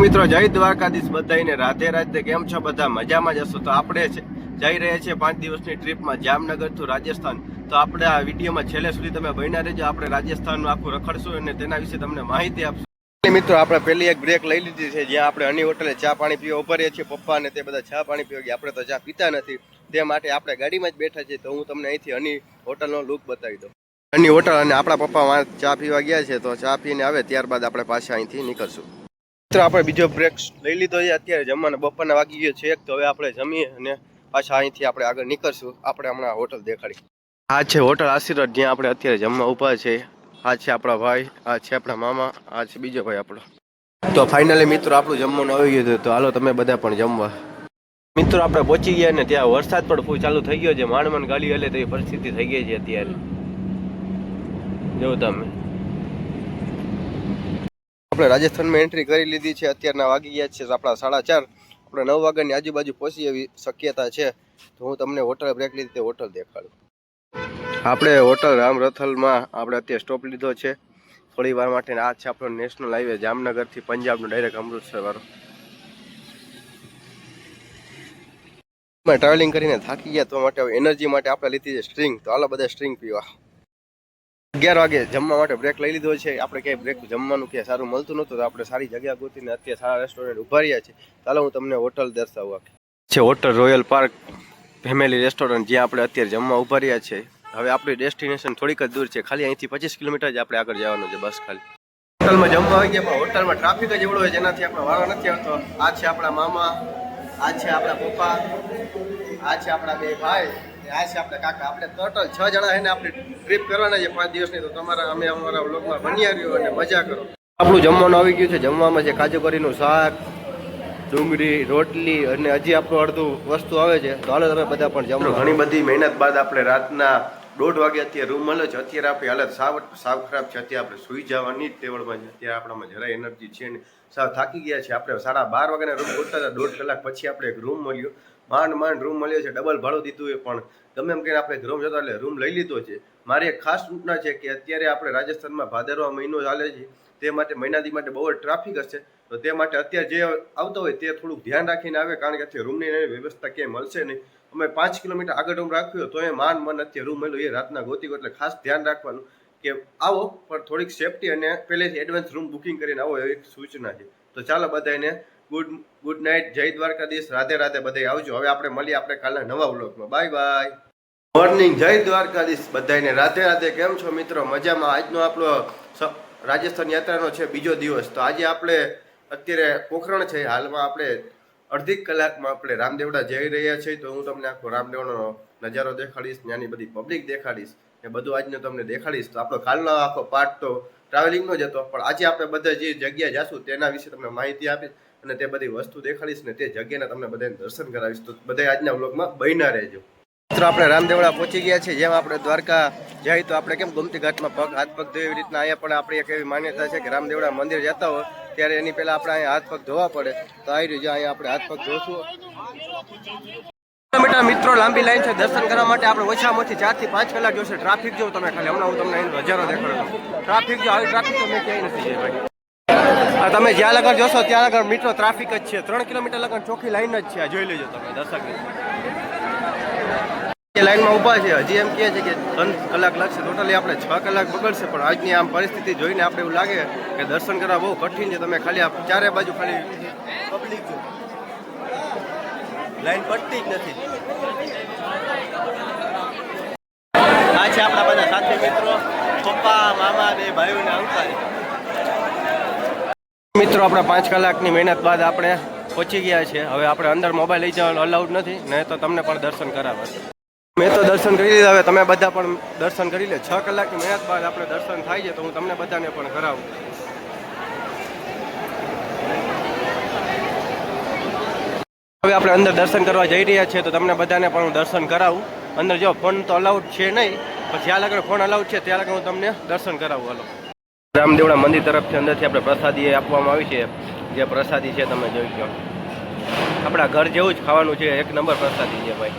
મિત્રો જય દ્વારકાધીશ બધાને રાધે રાધે. કેમ છો બધા? મજામાં જશો? તો આપણે જઈ રહ્યા છીએ 5 દિવસની ટ્રીપમાં જામનગર ટુ રાજસ્થાન. તો આપણે આ વિડીયોમાં છેલ્લે સુધી તમે બન્યા રહેજો. આપણે રાજસ્થાનનું આખું રખડશું અને તેના વિશે તમને માહિતી આપશું. મિત્રો આપણે પહેલી એક બ્રેક લઈ લીધી છે, જ્યાં આપણે હની હોટલે ચા પાણી પીવા ઉભા રહીએ છીએ. પપ્પા અને તે બધા ચા પાણી પીવા ગયા. આપણે તો ચા પીતા નથી, તે માટે આપણે ગાડીમાં જ બેઠા છીએ. તો હું તમને અહીંથી હની હોટલનો લુક બતાવી દઉં. હની હોટલ અને આપણા પપ્પા ચા પીવા ગયા છે, તો ચા પીને આવે ત્યારબાદ આપણે પાછા અહીંથી નીકળશું. મિત્રો આપણે બીજો બ્રેક લઈ લીધો છે. અત્યારે જમવાના બપોરના વાગી ગયો છે 1, તો હવે આપણે જમીએ અને પાછા અહીંથી આપણે આગળ નીકળશું. આપણે હમણાં હોટલ દેખાડી. આ છે હોટલ આશીર્વાદ, જ્યાં આપણે અત્યારે જમવા ઊભા છે. આ છે આપણા ભાઈ, આ છે આપણા મામા, આ છે બીજો ભાઈ આપણો. તો ફાઇનલી મિત્રો આપણું જમવાનું આવી ગયું હતું. તો હાલો તમે બધા પણ જમવા. મિત્રો આપણે પહોંચી ગયા ને ત્યાં વરસાદ પણ ફૂલ ચાલુ થઈ ગયો છે. માંડ ગાડી હલે તેવી પરિસ્થિતિ થઈ ગઈ છે અત્યારે. જો તમે આપણે રાજસ્થાનમાં એન્ટ્રી કરી લીધી છે. અત્યારના વાગી ગયા છે આપણા 4:30. આપણે 9 વાગ્યાની આજુબાજુ પહોંચી એવી શક્યતા છે. તો હું તમને હોટલ બ્રેક લીધી તે હોટલ દેખાડું. આપણે હોટલ રામરથલમાં આપણે અત્યારે સ્ટોપ લીધો છે થોડી વાર માટે. આ છે આપણો નેશનલ હાઈવે જામનગરથી પંજાબનો ડાયરેક્ટ અમૃતસર વાળો. ટ્રાવેલિંગ કરીને થાકી ગયા, તો માટે એનર્જી માટે આપણે લીધી છે સ્ટ્રિંગ. તો હાલો બધા સ્ટ્રિંગ પીવા. 11 વાગે જમવા માટે બ્રેક લઈ લીધો છે. આપણે ક્યાંય બ્રેક જમવાનું ક્યાંય સારું મળતું નહોતું, તો આપણે સારી જગ્યા ગોતીને અત્યારે સારા રેસ્ટોરન્ટ ઉભા રહ્યા છે. ચાલો હું તમને હોટલ દર્શાવું. છે hotel royal park family restaurant, જ્યાં આપણે અત્યારે જમવા ઉભા રહ્યા છે. હવે આપણી ડેસ્ટિનેશન થોડીક જ દૂર છે, ખાલી અહીંથી 25 કિલોમીટર જ આપણે આગળ જવાનું છે બસ. ખાલી હોટલમાં જમવા આવી ગયા, પણ હોટલમાં ટ્રાફિક જ એવડો હોય જેનાથી આપણે વારો નથી આવતો. આ છે આપણા મામા, આ છે આપણા પપ્પા, આ છે આપણા 2 ભાઈ, આ છે આપણા કાકા. આપણે ટોટલ 6 જણા છે ને આપણી ટ્રીપ કરવાના છે 5 દિવસની. તો તમારા અમારા વ્લોગમાં બન્યા રહ્યો અને મજા કરો. આપણું જમવાનું આવી ગયું છે. જમવામાં છે કાજુ કરીનું શાક, ડુંગળી, રોટલી અને હજી આપણું અડધું વસ્તુ આવે છે. તો હાલો તમે બધા પણ જમો. ઘણી બધી મહેનત બાદ આપણે રાતના 1:30 વાગે અત્યારે રૂમ મળ્યો છે. અત્યારે આપણી હાલત સાવ ખરાબ છે. અત્યારે આપણે સુઈ જવાની જ તેવડમાં છે. અત્યારે આપણામાં જરાય એનર્જી છે ને, સાવ થાકી ગયા છે. આપણે 12:30 વાગ્યાના રૂમ ગોતતા હતા. 1.5 કલાક પછી આપણે એક રૂમ મળ્યો. માંડ રૂમ મળ્યો છે. ડબલ ભાડું દીધું એ પણ ગમે એમ કહીને આપણે રૂમ જતો એટલે રૂમ લઈ લીધો છે. મારી એક ખાસ સૂચના છે કે અત્યારે આપણે રાજસ્થાનમાં ભાદરવા મહિનો ચાલે છે, તે માટે મહિનાદી માટે બહુ જ ટ્રાફિક હશે. તો તે માટે અત્યારે જે આવતો હોય તે થોડુંક ધ્યાન રાખીને આવે, કારણ કે અત્યારે રૂમની વ્યવસ્થા ક્યાંય મળશે નહીં. અમે 5 કિલોમીટર આગળ રૂમ રાખ્યો તો એ મન અત્યારે રૂમ મળ્યો એ રાતના ગોતી. એટલે ખાસ ધ્યાન રાખવાનું કે આવો પણ થોડીક સેફટી અને પહેલેથી એડવાન્સ રૂમ બુકિંગ કરીને આવો એવી સૂચના છે. તો ચાલો બધાને ગુડ નાઇટ, જય દ્વારકાધીશ, રાધે રાધે. બધા આવજો. હવે આપણે મળીએ આપણે કાલના નવા વ્લોગમાં. Bye bye. મોર્નિંગ, જય દ્વારકાધીશ બધાને, રાધે રાધે. કેમ છો મિત્રો? મજામાં? આજનો આપણો રાજસ્થાન યાત્રાનો છે બીજો દિવસ. તો આજે આપણે અત્યારે પોખરણ છે. હાલમાં આપણે અડધી કલાકમાં આપણે રામદેવડા જઈ રહ્યા છીએ. તો હું તમને આખો રામદેવડાનો નજારો દેખાડીશ, ત્યાંની બધી પબ્લિક દેખાડીશ, એ બધું આજને તમને દેખાડીશ. તો આપણો કાલનો આખો પાર્ટ તો ટ્રાવેલિંગનો જ હતો, પણ આજે આપણે બધા જે જગ્યા જાશું તેના વિશે તમને માહિતી આપીશ અને તે બધી વસ્તુ દેખાડીશ ને તે જગ્યાના તમને બધાને દર્શન કરાવીશ. તો બધા આજના વ્લોગમાં બન્યા રહેજો. મિત્રો આપણે રામદેવડા પહોંચી ગયા છે. જેમ આપણે દ્વારકા જાય તો આપણે કેમ ગોમતી ઘાટમાં હાથ પગ ધોઈ, એવી રીતના અહીંયા પણ આપણી એક એવી માન્યતા છે કે રામદેવડા મંદિર જતા હોય ત્યારે એની પહેલાં આપણે અહીંયા હાથ પગ ધોવા પડે. તો આવી રહ્યું અહીંયા આપણે હાથ પગ ધોશું. મિત્રો લાંબી લાઈન છે દર્શન કરવા માટે. આપણે ઓછામાં ઓછી 4 થી 5 કલાક જોશે. ટ્રાફિક જો તમે ખાલી હમણાં હું તમને એનો નજારો દેખાડું. ટ્રાફિક જો આવી ટ્રાફિક તો મેં ક્યાંય નથી જોઈ ભાઈ. તમે જ્યાં લગન જોશો ત્યાં લગન મિત્રો ટ્રાફિક જ છે. 3 કિલોમીટર લગન ચોખ્ખી લાઈન જ છે. જોઈ લેજો તમે દર્શક. લાઈનમાં ઊભા છે. હજી એમ કહે છે કે 3 કલાક લાગશે. ટોટલી આપણે 6 કલાક બગડશે. પણ આજની આમ પરિસ્થિતિ જોઈને આપણે એવું લાગે કે દર્શન કરવા બહુ કઠિન છે. તમે ખાલી ચારે બાજુ ખાલી પબ્લિક જો, લાઈન પટતી જ નથી. આ છે આપણા બધા સાથી મિત્રો, પપ્પા, મામા, 2 ભાઈઓ ને અંકલ. મિત્રો આપણે 5 કલાકની મહેનત બાદ આપણે પહોંચી ગયા છે. હવે આપણે અંદર મોબાઈલ લઈ જવાનું અલાઉડ નથી, નહીં તો તમને પણ દર્શન કરાવે. મેં તો દર્શન કરી લીધા. હવે તમે બધા પણ દર્શન કરી લે. 6 કલાકની મહેનત બાદ આપણે દર્શન થાય છે, તો હું તમને બધાને પણ કરાવું. હવે આપણે અંદર દર્શન કરવા જઈ રહ્યા છીએ, તો તમને બધાને પણ હું દર્શન કરાવું. અંદર જો ફોન તો અલાઉડ છે નહીં, પણ જ્યાં લગન ફોન અલાઉડ છે ત્યાં લગન હું તમને દર્શન કરાવું. હાલો. રામદેવડા મંદિર તરફથી અંદરથી આપણે પ્રસાદી આપવામાં આવી છે. જે પ્રસાદી છે તમે જોઈ લો, આપણા ઘર જેવું જ ખાવાનું છે. એક નંબર પ્રસાદી છે ભાઈ.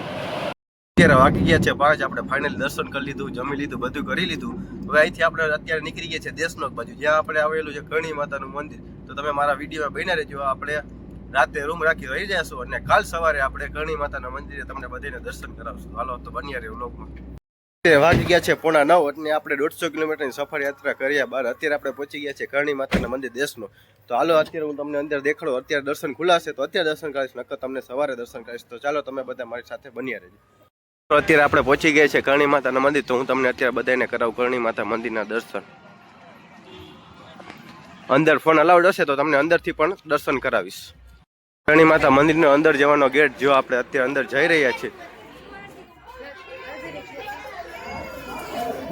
અત્યારે વાગી ગયા છે 5. આપણે ફાઇનલી દર્શન કરી લીધું, જમી લીધું, બધું કરી લીધું. હવે અહીંથી આપણે અત્યારે નીકળી ગયા છે દેશનોક બાજુ, જ્યાં આપણે આવેલું છે ઘણી માતાનું મંદિર. તો તમે મારા વિડીયોમાં બન્યા રહેજો. આપણે રાતે રૂમ રાખી રહી જશું અને કાલ સવારે આપણે કરણી માતાના મંદિરે તમને બધાને દર્શન કરાવશું. હાલો તો બન્યા રહ્યો વ્લોગમાં. વાગી ગયા છે 9:15 અને આપણે 150 કિલોમીટરની સફર યાત્રા કર્યા બાદ અત્યારે આપણે પહોંચી ગયા છે કરણી માતાના મંદિર દેશનો. તો હાલો અત્યારે હું તમને અંદર દેખાડું. અત્યારે દર્શન ખુલ્લાશે તો અત્યારે દર્શન કરીશ, નકર તમને સવારે દર્શન કરીશ. તો ચાલો તમે બધા મારી સાથે બન્યા રહેજો. અત્યારે આપણે પહોંચી ગયા છે કરણી માતાના મંદિર. તો હું તમને અત્યારે બધાને કરાવું કરણી માતા મંદિરના દર્શન. અંદર ફોન અલાઉડ હશે તો તમને અંદરથી પણ દર્શન કરાવીશ. કરણી માતા મંદિરનો અંદર જવાનો ગેટ જો આપણે અત્યારે અંદર જઈ રહ્યા છીએ.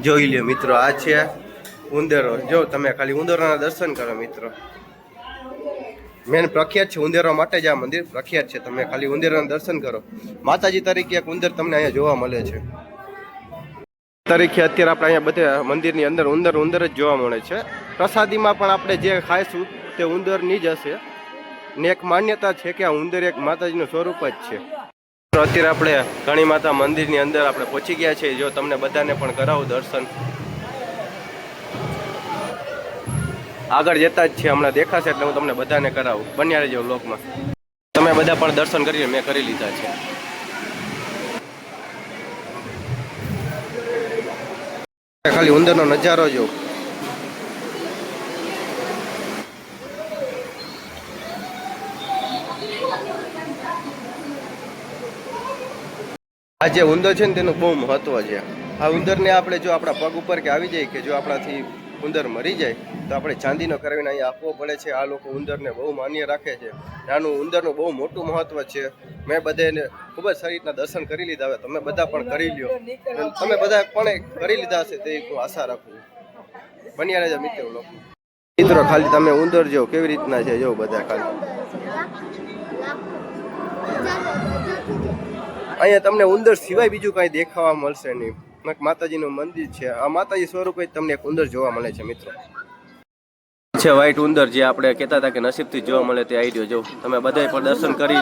જોઈ લ્યો મિત્રો, આ છે ઉંદેરો. જો તમે ખાલી ઉંદેરોના દર્શન કરો મિત્રો. મેન પ્રખ્યાત છે ઉંદેરો માટે જ આ મંદિર પ્રખ્યાત છે. તમે ખાલી ઉંદેરોના દર્શન કરો. માતાજી તરીકે એક ઉંદર તમને અહીંયા જોવા મળે છે. તરીકે અત્યારે આપણે અહીંયા બધા મંદિરની અંદર ઉંદર જ જોવા મળે છે. પ્રસાદીમાં પણ આપણે જે ખાઈશું તે ઉંદરની જ હશે ને એક માન્યતા છે કે આ ઉંદર એક માતાજીનું સ્વરૂપ જ છે. તો અત્યારે આપણે કરણી માતા મંદિરની અંદર આપણે પહોંચી ગયા છીએ. જો તમને બધાને પણ કરાવું દર્શન. આગળ જતા જ છે, હમણાં દેખાશે એટલે હું તમને બધાને કરાવું. બન્યા રહેજો વ્લોગમાં. તમે બધા પણ દર્શન કરી મેં કરી લીધા છે. ખાલી ઉંદરનો નજારો જો. આ જે ઉંદર છે ને તેનું બહુ મહત્વ છે. આ ઉંદરને આપણે જો આપણા પગ ઉપર કે આવી જાય કે જો આપણાથી ઉંદર મરી જાય તો આપણે ચાંદીનો કરાવીને અહીંયા આપવો પડે છે. આ લોકો ઉંદરને બહુ માન્ય રાખે છે. આનું ઉંદરનું બહુ મોટું મહત્વ છે. મેં બધાને ખૂબ જ સારી રીતના દર્શન કરી લીધા. હવે તમે બધા પણ કરી લ્યો. તમે બધા પણ કરી લીધા હશે તે હું આશા રાખું. બન્યા રહેજો મિત્રો લોકો. મિત્રો ખાલી તમે ઉંદર જો કેવી રીતના છે જો બધા ખાલી. અહીંયા તમને ઉંદર સિવાય બીજું કાંઈ દેખાવા મળશે નહીં. માતાજીનું મંદિર છે. આ માતાજી સ્વરૂપે જ તમને એક ઉંદર જોવા મળે છે મિત્રો. છે વ્હાઈટ ઉંદર જે આપણે કહેતા હતા કે નસીબથી જોવા મળે તે આઈડિયો જો તમે બધાય પણ દર્શન કરી લો.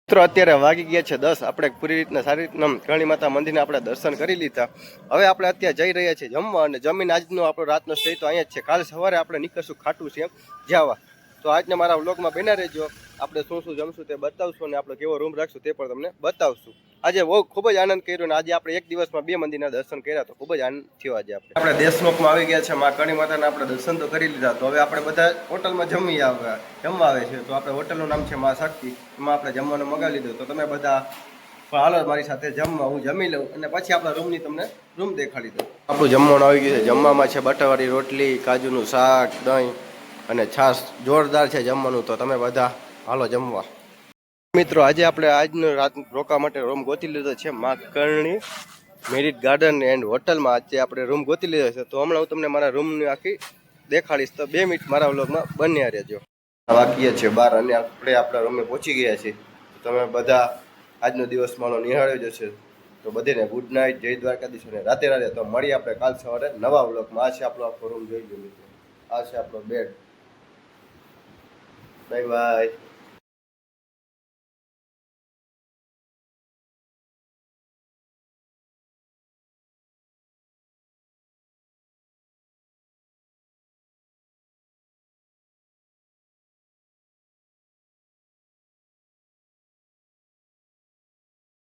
મિત્રો અત્યારે વાગી ગયા છે 10. આપણે પૂરી રીતના સારી રીતના કરણી માતા મંદિરના આપણે દર્શન કરી લીધા. હવે આપણે અત્યારે જઈ રહ્યા છીએ જમવા અને જમીન આજનો આપણો રાતનો સ્ટે તો અહીંયા જ છે. કાલ સવારે આપણે નીકળશું ખાટું છે જવા. તો આજના મારા વ્લોગમાં બન્યા રહેજો. આપણે શું શું જમશું તે બતાવશું અને આપણે કેવો રૂમ રાખશું તે પણ તમને બતાવશું. આજે બહુ ખૂબ જ આનંદ કર્યો અને આજે આપણે એક દિવસમાં 2 મંદિરના દર્શન કર્યા તો ખૂબ જ આનંદ થયો. આજે આપણે દેશલોકમાં આવી ગયા છે. માં કરણી માતાના આપણે દર્શન તો કરી લીધા. તો હવે આપણે બધા હોટલમાં જમવા આવે છે. તો આપણે હોટલનું નામ છે માં શક્તિ. એમાં આપણે જમવાનું મગાવી લીધું. તો તમે બધા હાલો મારી સાથે જમવા. હું જમી લઉં અને પછી આપણા રૂમની તમને રૂમ દેખાડી દઉં. આપણું જમવાનું આવી ગયું છે. જમવામાં છે બટાવાળી રોટલી, કાજુનું શાક, દહીં અને છાશ. જોરદાર છે જમવાનું. તો તમે બધા હાલો જમવા. મિત્રો આજે આપણે આજનો રાત રોકાવા માટે રૂમ ગોતી લીધો છે માં કરણી મેરિટ ગાર્ડન એન્ડ હોટલમાં. આજે આપણે રૂમ ગોતી લીધો છે. તો હમણાં હું તમને મારા રૂમની આખી દેખાડીશ. તો 2 મિનિટ મારા વ્લોગમાં બન્યા રહેજો. વાગીએ છે 12 અને આપણે આપણા રૂમે પહોંચી ગયા છીએ. તમે બધા આજનો દિવસ મારો નિહાળ્યો જશે. તો બધાને ગુડ નાઇટ, જય દ્વારકાધીશ અને રાતે તો મળીએ આપણે કાલ સવારે નવા વ્લોગમાં. આ છે આપણો આખો રૂમ જોઈ લો મિત્રો. આ છે આપણો બેડ. Bye bye.